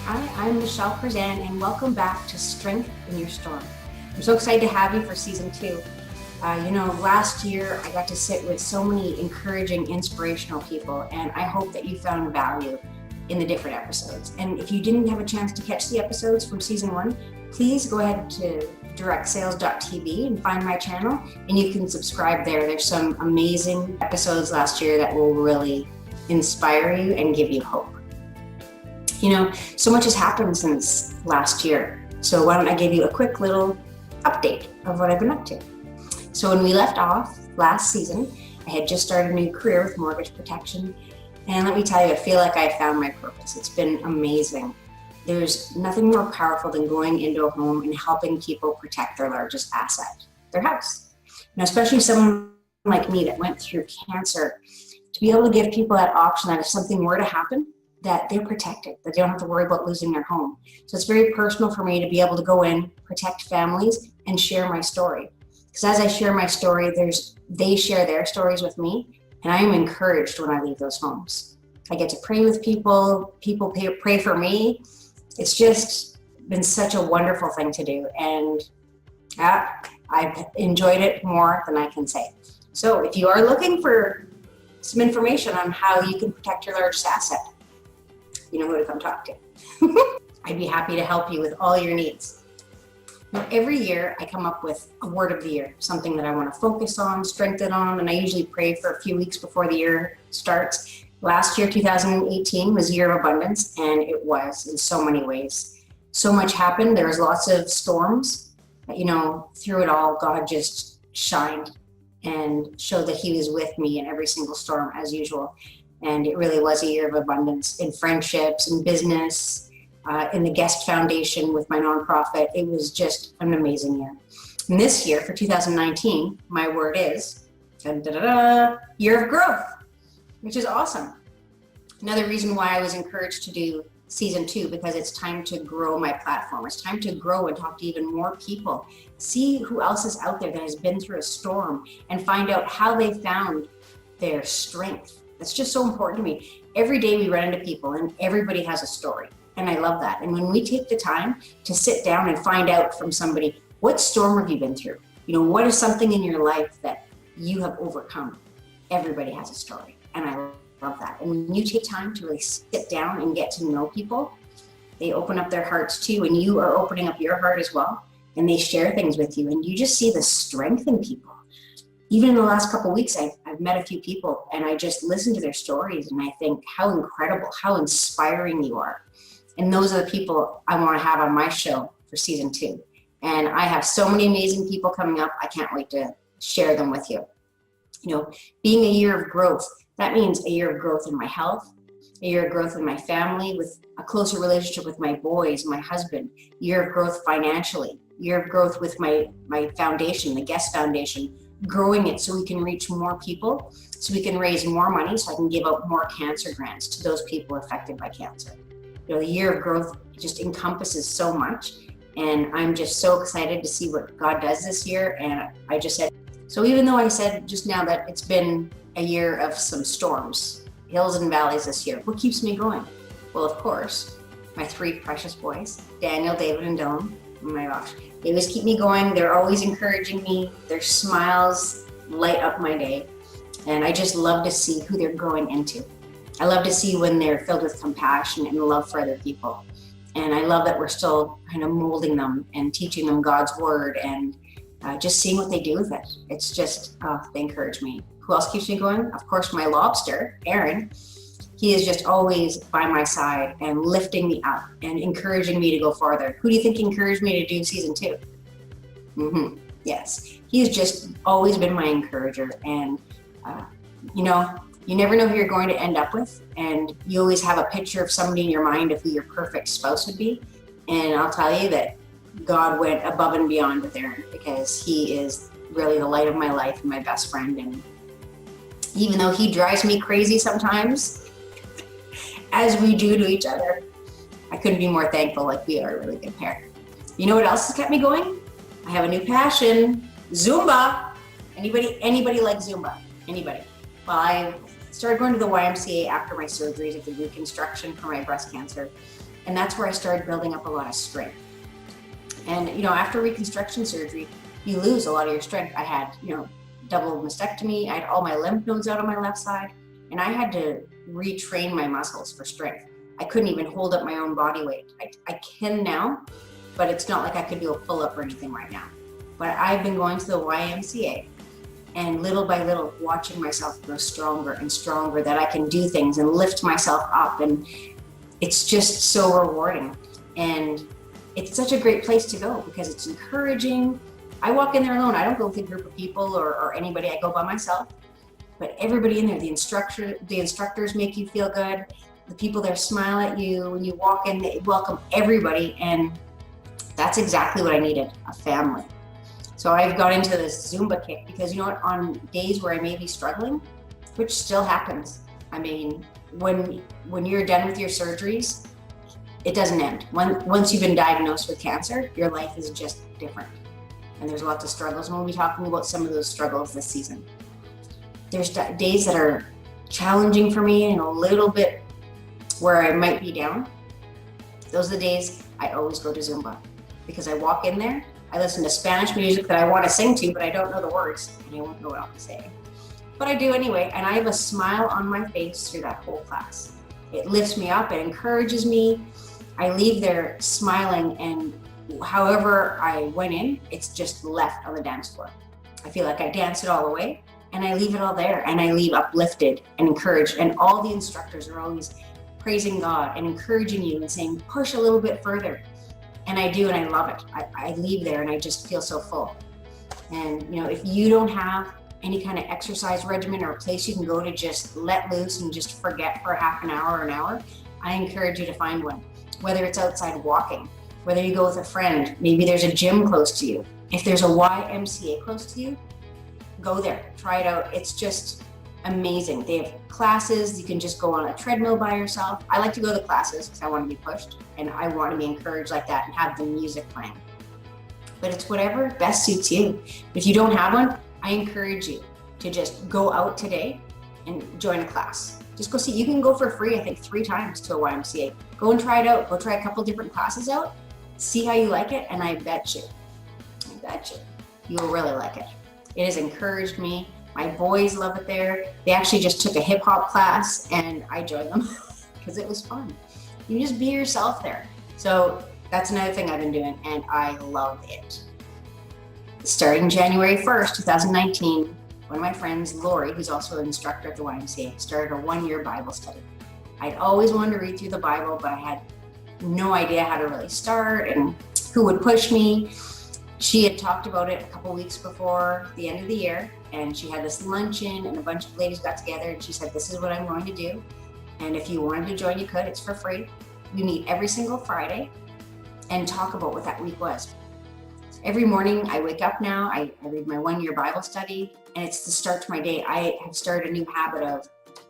Hi, I'm Michelle Perzan, and welcome back to Strength in Your Storm. I'm so excited to have you for season 2. Last year I got to sit with so many encouraging, inspirational people, and I hope that you found value in the different episodes. And if you didn't have a chance to catch the episodes from season 1, please go ahead to directsales.tv and find my channel, and you can subscribe there. There's some amazing episodes last year that will really inspire you and give you hope. So much has happened since last year. So why don't I give you a quick little update of what I've been up to. So when we left off last season, I had just started a new career with mortgage protection. And let me tell you, I feel like I found my purpose. It's been amazing. There's nothing more powerful than going into a home and helping people protect their largest asset, their house. Especially someone like me that went through cancer, to be able to give people that option that if something were to happen, that they're protected, that they don't have to worry about losing their home. So it's very personal for me to be able to go in, protect families, and share my story. Because as I share my story, they share their stories with me, and I am encouraged when I leave those homes. I get to pray with people pray for me. It's just been such a wonderful thing to do, and I've enjoyed it more than I can say. So if you are looking for some information on how you can protect your largest asset, you know who to come talk to. I'd be happy to help you with all your needs. Now, every year I come up with a word of the year, something that I want to focus on, strengthen on, and I usually pray for a few weeks before the year starts. Last year, 2018, was a year of abundance, and it was in so many ways. So much happened. There was lots of storms. Through it all, God just shined and showed that He was with me in every single storm as usual. And it really was a year of abundance in friendships, in business, in the Guest Foundation with my nonprofit. It was just an amazing year. And this year, for 2019, my word is year of growth, which is awesome. Another reason why I was encouraged to do season 2, because it's time to grow my platform. It's time to grow and talk to even more people. See who else is out there that has been through a storm and find out how they found their strength. That's just so important to me. Every day we run into people and everybody has a story. And I love that. And when we take the time to sit down and find out from somebody, what storm have you been through? What is something in your life that you have overcome? Everybody has a story. And I love that. And when you take time to really sit down and get to know people, they open up their hearts too. And you are opening up your heart as well. And they share things with you. And you just see the strength in people. Even in the last couple of weeks, I've met a few people and I just listen to their stories and I think how incredible, how inspiring you are. And those are the people I want to have on my show for season 2. And I have so many amazing people coming up. I can't wait to share them with you. Being a year of growth, that means a year of growth in my health, a year of growth in my family, with a closer relationship with my boys, my husband, year of growth financially, year of growth with my foundation, the Guest Foundation, growing it so we can reach more people, so we can raise more money, so I can give out more cancer grants to those people affected by cancer. The year of growth just encompasses so much, and I'm just so excited to see what God does this year. And I just said, so even though I said just now that it's been a year of some storms, hills and valleys this year, what keeps me going? Well, of course, my 3 precious boys, Daniel, David, and Dylan. Oh my gosh, they always keep me going. They're always encouraging me. Their smiles light up my day. And I just love to see who they're growing into. I love to see when they're filled with compassion and love for other people. And I love that we're still kind of molding them and teaching them God's word and just seeing what they do with it. It's just, they encourage me. Who else keeps me going? Of course, my lobster, Aaron. He is just always by my side and lifting me up and encouraging me to go farther. Who do you think encouraged me to do season 2? Yes, he's just always been my encourager. And, you know, you never know who you're going to end up with. And you always have a picture of somebody in your mind of who your perfect spouse would be. And I'll tell you that God went above and beyond with Aaron, because he is really the light of my life and my best friend. And even though he drives me crazy sometimes, as we do to each other, I couldn't be more thankful. Like, we are a really good pair. You know what else has kept me going? I have a new passion, Zumba. Anybody like Zumba? Anybody? Well, I started going to the YMCA after my surgeries at the reconstruction for my breast cancer. And that's where I started building up a lot of strength. And, you know, after reconstruction surgery, you lose a lot of your strength. I had, you know, double mastectomy. I had all my lymph nodes out on my left side, and I had to retrain my muscles for strength. I couldn't even hold up my own body weight. I can now, but it's not like I could do a pull-up or anything right now. But I've been going to the YMCA and little by little watching myself grow stronger and stronger, that I can do things and lift myself up. And it's just so rewarding. And it's such a great place to go because it's encouraging. I walk in there alone. I don't go with a group of people or anybody. I go by myself. But everybody in there, the instructors make you feel good. The people there smile at you when you walk in. They welcome everybody. And that's exactly what I needed, a family. So I've got into this Zumba kick because, you know what, on days where I may be struggling, which still happens. I mean, when you're done with your surgeries, it doesn't end. Once you've been diagnosed with cancer, your life is just different. And there's lots of struggles. And we'll be talking about some of those struggles this season. There's days that are challenging for me and a little bit where I might be down. Those are the days I always go to Zumba, because I walk in there, I listen to Spanish music that I want to sing to, but I don't know the words and I won't know what I'll be saying. But I do anyway, and I have a smile on my face through that whole class. It lifts me up, it encourages me. I leave there smiling, and however I went in, it's just left on the dance floor. I feel like I danced it all away, and I leave it all there, and I leave uplifted and encouraged. And all the instructors are always praising God and encouraging you and saying, push a little bit further. And I do, and I love it. I leave there and I just feel so full. And, you know, if you don't have any kind of exercise regimen or a place you can go to just let loose and just forget for half an hour or an hour, I encourage you to find one. Whether it's outside walking, whether you go with a friend, maybe there's a gym close to you. If there's a YMCA close to you, go there, try it out. It's just amazing. They have classes. You can just go on a treadmill by yourself. I like to go to the classes because I want to be pushed and I want to be encouraged like that and have the music playing. But it's whatever best suits you. If you don't have one, I encourage you to just go out today and join a class. Just go see. You can go for free, I think 3 times to a YMCA. Go and try it out. Go try a couple different classes out. See how you like it, and I bet you, you will really like it. It has encouraged me. My boys love it there. They actually just took a hip hop class and I joined them because it was fun. You just be yourself there. So that's another thing I've been doing and I love it. Starting January 1st, 2019, one of my friends, Lori, who's also an instructor at the YMCA, started a 1-year Bible study. I'd always wanted to read through the Bible, but I had no idea how to really start and who would push me. She had talked about it a couple weeks before the end of the year, and she had this luncheon and a bunch of ladies got together and she said, this is what I'm going to do. And if you wanted to join, you could, it's for free. We meet every single Friday and talk about what that week was. Every morning I wake up now, I read my 1-year Bible study, and it's the start to my day. I have started a new habit of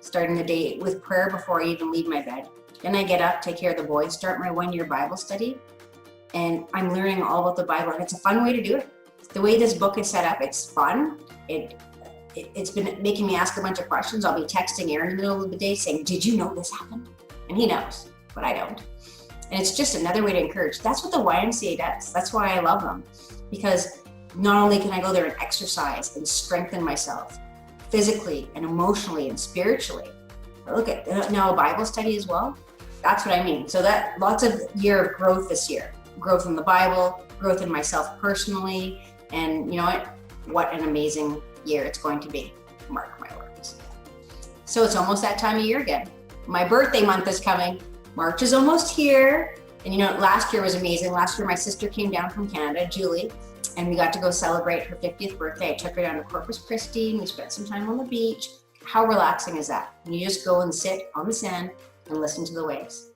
starting the day with prayer before I even leave my bed. Then I get up, take care of the boys, start my 1-year Bible study, and I'm learning all about the Bible, and it's a fun way to do it. The way this book is set up, it's fun. It's been making me ask a bunch of questions. I'll be texting Aaron in the middle of the day saying, did you know this happened? And he knows, but I don't. And it's just another way to encourage. That's what the YMCA does. That's why I love them, because not only can I go there and exercise and strengthen myself physically and emotionally and spiritually, but look at now a Bible study as well. That's what I mean. So that lots of year of growth this year, growth in the Bible, growth in myself personally. And you know what an amazing year it's going to be. Mark my words. So it's almost that time of year again. My birthday month is coming. March is almost here. And you know, last year was amazing. Last year, my sister came down from Canada, Julie, and we got to go celebrate her 50th birthday. I took her down to Corpus Christi and we spent some time on the beach. How relaxing is that? And you just go and sit on the sand and listen to the waves.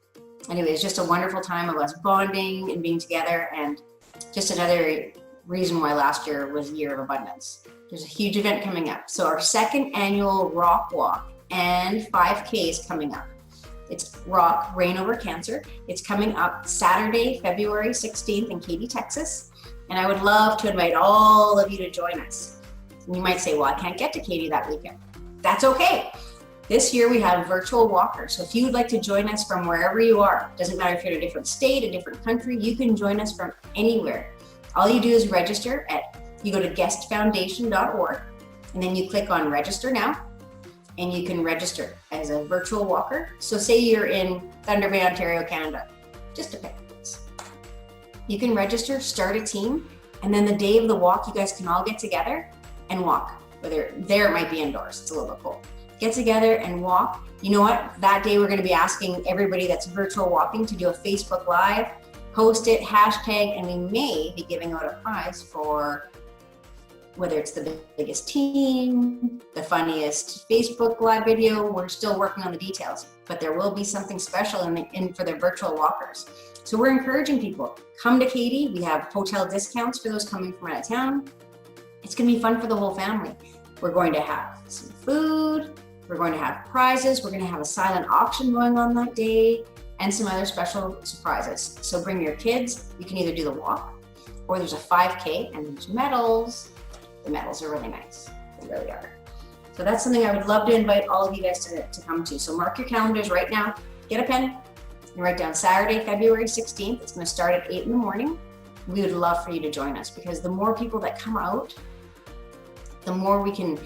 Anyway, it's just a wonderful time of us bonding and being together, and just another reason why last year was a year of abundance. There's a huge event coming up. So our second annual Rock Walk and 5K is coming up. It's Rock, Reign Over Cancer. It's coming up Saturday, February 16th in Katy, Texas. And I would love to invite all of you to join us. And you might say, well, I can't get to Katy that weekend. That's okay. This year we have virtual walkers. So if you would like to join us from wherever you are, doesn't matter if you're in a different state, a different country, you can join us from anywhere. All you do is register you go to guestfoundation.org, and then you click on register now, and you can register as a virtual walker. So say you're in Thunder Bay, Ontario, Canada, just to pick this. You can register, start a team, and then the day of the walk, you guys can all get together and walk. Whether there it might be indoors, it's a little bit cold. Get together and walk. You know what? That day we're going to be asking everybody that's virtual walking to do a Facebook Live, post it, hashtag, and we may be giving out a prize for whether it's the biggest team, the funniest Facebook Live video. We're still working on the details, but there will be something special in for the virtual walkers. So we're encouraging people, come to Katy. We have hotel discounts for those coming from out of town. It's going to be fun for the whole family. We're going to have some food. We're going to have prizes. We're going to have a silent auction going on that day and some other special surprises. So bring your kids. You can either do the walk or there's a 5K and there's medals. The medals are really nice. They really are. So that's something I would love to invite all of you guys to come to. So mark your calendars right now. Get a pen and write down Saturday, February 16th. It's going to start at 8 in the morning. We would love for you to join us, because the more people that come out, the more we can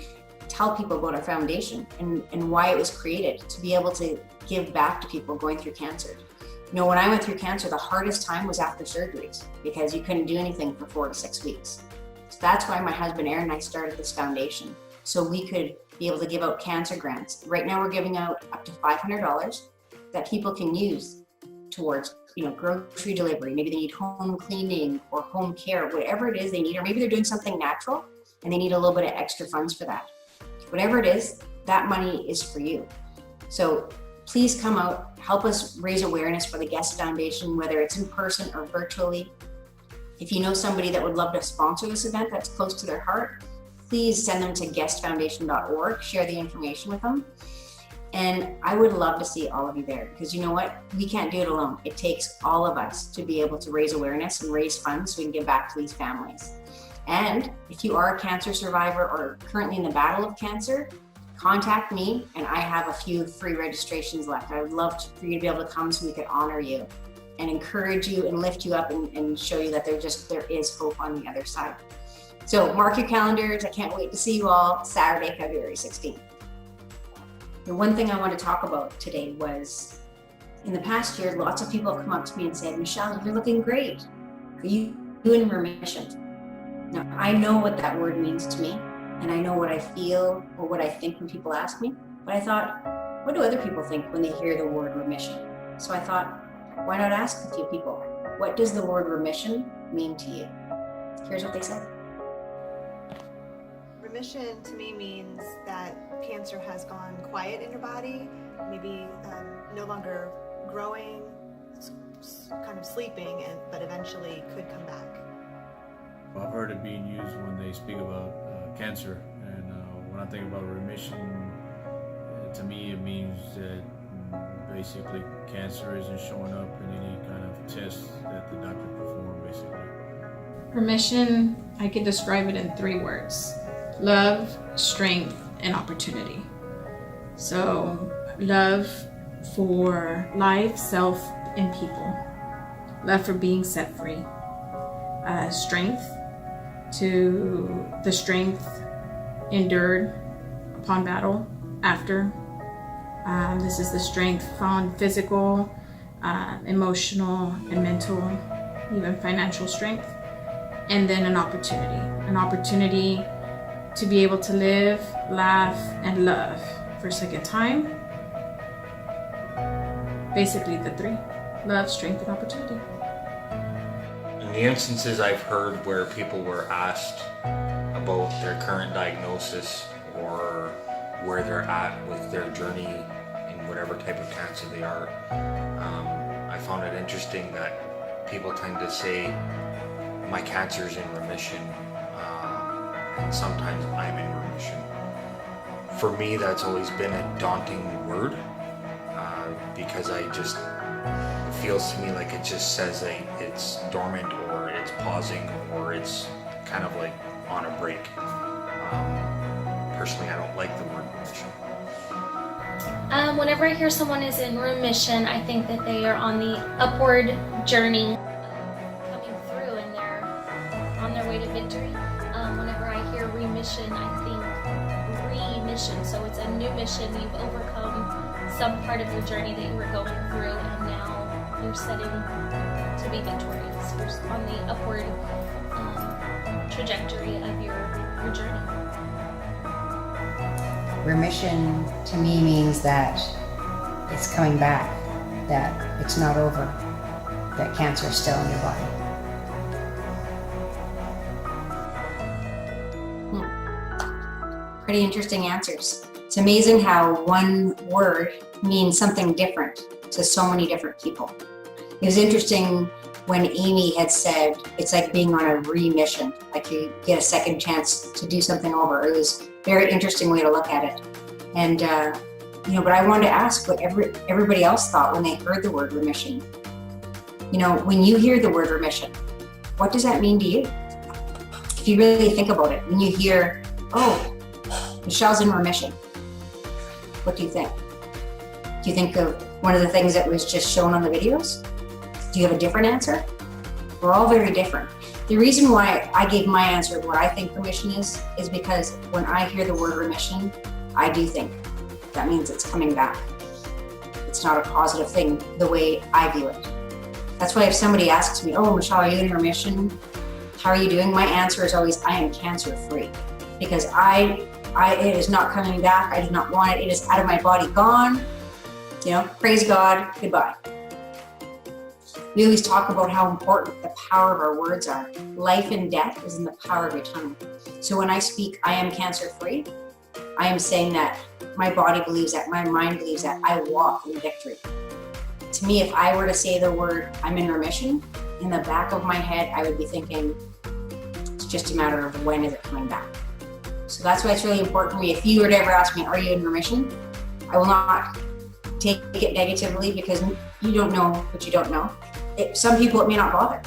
tell people about our foundation and why it was created, to be able to give back to people going through cancer. You know, when I went through cancer, the hardest time was after surgeries, because you couldn't do anything for 4 to 6 weeks. So that's why my husband Aaron and I started this foundation, so we could be able to give out cancer grants. Right now we're giving out up to $500 that people can use towards, grocery delivery. Maybe they need home cleaning or home care, whatever it is they need, or maybe they're doing something natural and they need a little bit of extra funds for that. Whatever it is, that money is for you. So please come out, help us raise awareness for the Guest Foundation, whether it's in person or virtually. If you know somebody that would love to sponsor this event that's close to their heart, please send them to guestfoundation.org, share the information with them. And I would love to see all of you there, because you know what? We can't do it alone. It takes all of us to be able to raise awareness and raise funds so we can give back to these families. And if you are a cancer survivor or currently in the battle of cancer, contact me, and I have a few free registrations left. I would love for you to be able to come so we could honor you and encourage you and lift you up and show you that there is hope on the other side. So mark your calendars. I can't wait to see you all Saturday, February 16th. The one thing I want to talk about today was, in the past year, lots of people have come up to me and said, Michelle, you're looking great. Are you in remission? Now, I know what that word means to me, and I know what I feel or what I think when people ask me, but I thought, what do other people think when they hear the word remission? So I thought, why not ask a few people, what does the word remission mean to you? Here's what they said. Remission to me means that cancer has gone quiet in your body, maybe no longer growing, kind of sleeping, but eventually could come back. I've heard it being used when they speak about cancer, and when I think about remission, to me it means that basically cancer isn't showing up in any kind of test that the doctor performed, basically. Remission, I can describe it in 3 words: love, strength, and opportunity. So love for life, self, and people. Love for being set free. Strength to the strength endured upon battle after. This is the strength found physical, emotional, and mental, even financial strength. And then an opportunity to be able to live, laugh, and love for a second time. Basically the 3: love, strength, and opportunity. the instances I've heard where people were asked about their current diagnosis or where they're at with their journey in whatever type of cancer they are, I found it interesting that people tend to say, my cancer's in remission, and sometimes I'm in remission. For me, that's always been a daunting word, because it feels to me like it just says it's dormant, or it's pausing, or it's kind of like on a break. Personally, I don't like the word remission. Whenever I hear someone is in remission, I think that they are on the upward journey, coming through, and they're on their way to victory. Whenever I hear remission, I think remission. So it's a new mission. You've overcome some part of your journey that you were going through, and now you're setting to be victorious. You're on the upward trajectory of your journey. Remission to me means that it's coming back, that it's not over, that cancer is still in your body. Pretty interesting answers. It's amazing how one word means something different to so many different people. It was interesting when Amy had said it's like being on a remission, like you get a second chance to do something over. It was a very interesting way to look at it. And, but I wanted to ask what everybody else thought when they heard the word remission. When you hear the word remission, what does that mean to you? If you really think about it, when you hear, oh, Michelle's in remission, what do you think? Do you think of one of the things that was just shown on the videos? Do you have a different answer? We're all very different. The reason why I gave my answer of what I think remission is because when I hear the word remission, I do think that means it's coming back. It's not a positive thing the way I view it. That's why if somebody asks me, oh, Michelle, are you in remission? How are you doing? My answer is always, I am cancer free, because it is not coming back. I do not want it. It is out of my body, gone. Praise God, goodbye. We always talk about how important the power of our words are. Life and death is in the power of your tongue. So when I speak, I am cancer free, I am saying that my body believes that, my mind believes that, I walk in victory. To me, if I were to say the word, I'm in remission, in the back of my head, I would be thinking, it's just a matter of when is it coming back. So that's why it's really important for me. If you were to ever ask me, are you in remission? I will not take it negatively, because you don't know what you don't know. Some people, it may not bother.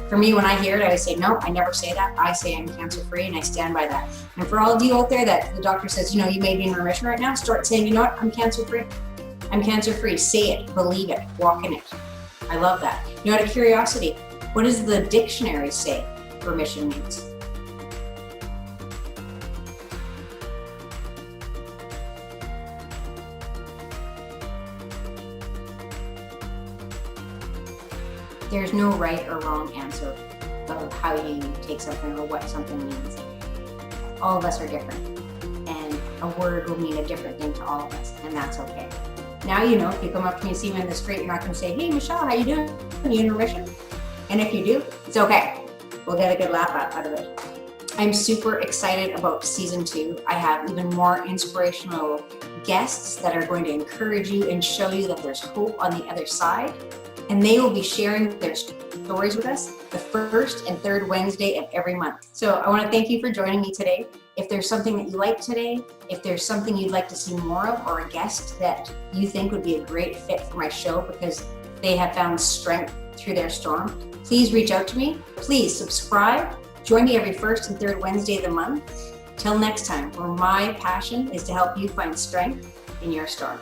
For me, when I hear it, I say, no, I never say that. I say I'm cancer-free, and I stand by that. And for all of you out there that the doctor says, you may be in remission right now, start saying, you know what, I'm cancer-free. I'm cancer-free. Say it, believe it, walk in it. I love that. Out of curiosity, what does the dictionary say remission means? There's no right or wrong answer of how you take something or what something means. All of us are different, and a word will mean a different thing to all of us, and that's okay. Now if you come up to me and see me in the street, you're not going to say, hey, Michelle, how you doing? Are you in remission? And if you do, it's okay. We'll get a good laugh out of it. I'm super excited about season 2. I have even more inspirational guests that are going to encourage you and show you that there's hope on the other side. And they will be sharing their stories with us the first and third Wednesday of every month. So I want to thank you for joining me today. If there's something that you like today, if there's something you'd like to see more of, or a guest that you think would be a great fit for my show because they have found strength through their storm, please reach out to me. Please subscribe. Join me every first and third Wednesday of the month. Till next time, where my passion is to help you find strength in your storm.